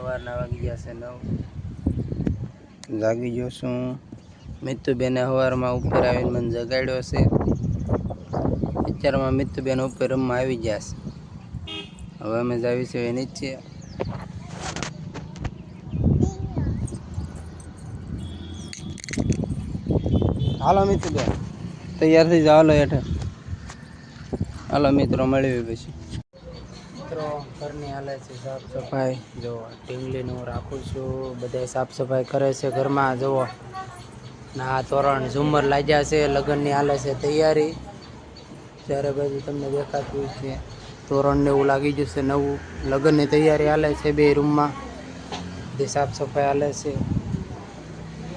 સવારના વાગી ગયા છે 9। જાગી ગયો છું। મિતુબેને સવારમાં ઉપર આવીને મને જગાડ્યો છે। અત્યારમાં મિતુબેન ઉપર રમવા આવી ગયા છે। હવે અમે જાવી છીએ નીચે। હાલો મિતુબેન તૈયાર થઈ જાવ, હાલો હેઠે હાલો મિત્રો, મળીએ પછી। મિત્રો ઘરની હાલે છે સાફ સફાઈ। જો ઢીંગલીને હું રાખું છું, બધા સાફ સફાઈ કરે છે ઘરમાં। જુઓ ના તોરણ ઝુમર લાગ્યા છે, લગ્નની હાલે છે તૈયારી। ત્યારે બાજુ તમને દેખાતું છે તોરણ ને એવું લાગી જશે નવું। લગ્નની તૈયારી હાલે છે, 2 રૂમમાં બધી સાફ સફાઈ હાલે છે।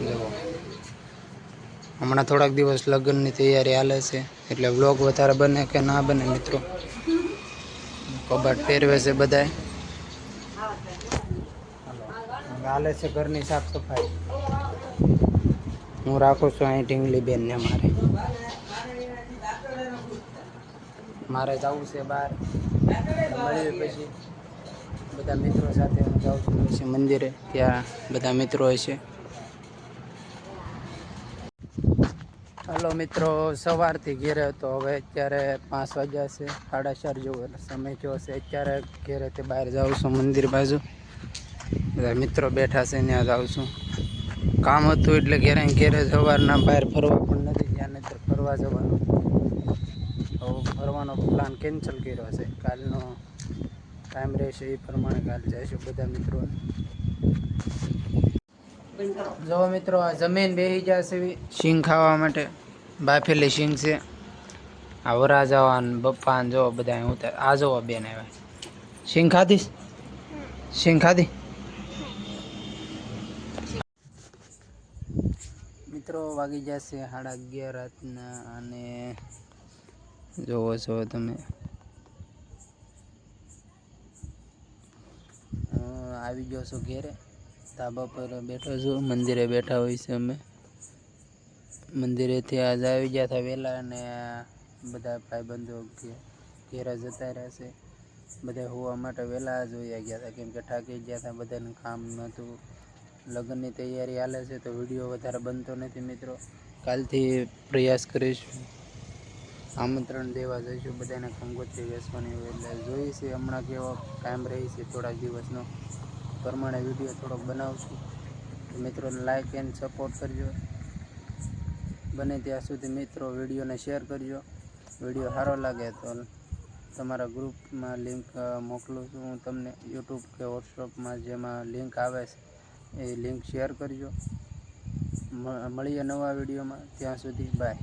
જુઓ હમણાં થોડાક દિવસ લગ્નની તૈયારી હાલે છે, એટલે વ્લોગ વધારે બને કે ના બને મિત્રો। કબાટ પહેરવે છે બધાય। હાલે છે ઘરની સાફ સફાઈ। હું રાખું છું અહીં ઢીંગલી બેનને। મારે જવું છે બહાર, મળીએ પછી બધા મિત્રો સાથે। હું જાઉં છું પછી મંદિરે, ત્યાં બધા મિત્રો હશે। હાલો મિત્રો, સવારથી ઘેરે હતો, હવે અત્યારે 5 વાગ્યા છે, 4:30 જેવો સમય થયો છે। અત્યારે ઘેરેથી બહાર જાઉં છું મંદિર બાજુ। બધા મિત્રો બેઠા છે ત્યાં જાઉં છું। કામ હતું એટલે ઘેરે સવારના બહાર ફરવા પણ નથી ગયા, નહીંતર ફરવા જવાનું। હવે ફરવાનો પ્લાન કેન્સલ કર્યો છે। કાલનો ટાઈમ રહેશે એ પ્રમાણે કાલ જઈશું બધા મિત્રોને। જો મિત્રો આ જમીન બેસી ગયા છે સિંગ ખાવા માટે। બાફેલી સિંગ છે। આ વરાજાવાન બપ્પા જો બધા ઉતર। આ જોવો બેન આવ્યા। સિંગ ખાધીશ? સિંગ ખાધી? મિત્રો વાગી જશે 11:30 રાતના, અને જોવો છો તમે આવી ગયો છું ઘેરે। ધાબા પર બેઠો છું, મંદિરે બેઠા હોય છે અમે। મંદિરેથી આજ આવી ગયા હતા વહેલા, અને બધા ભાઈબંધો ઘેરે જતા રહેશે। બધા હોવા માટે વહેલા જ વયા ગયા હતા, કેમ કે થાકી ગયા હતા, બધાને કામ નહોતું। લગ્નની તૈયારી હાલે છે તો વિડીયો વધારે બનતો નથી મિત્રો। કાલથી પ્રયાસ કરીશું, આમંત્રણ દેવા જઈશું બધાને। કંકોત્રી વેચવાની હોય એટલે જોઈએ છે હમણાં કેવો ટાઈમ રહે છે, થોડાક દિવસનો પ્રમાણે વિડીયો થોડોક બનાવશું। મિત્રોને લાઈક એન્ડ સપોર્ટ કરજો। બને ત્યાં સુધી મિત્રો વિડીયોને શેર કરજો। વિડીયો સારો લાગે તો તમારા ગ્રુપમાં લિંક મોકલું છું હું તમને, યુટ્યુબ કે વોટ્સઅપમાં જેમાં લિંક આવે છે એ લિંક શેર કરજો। મળીએ નવા વિડીયોમાં, ત્યાં સુધી બાય।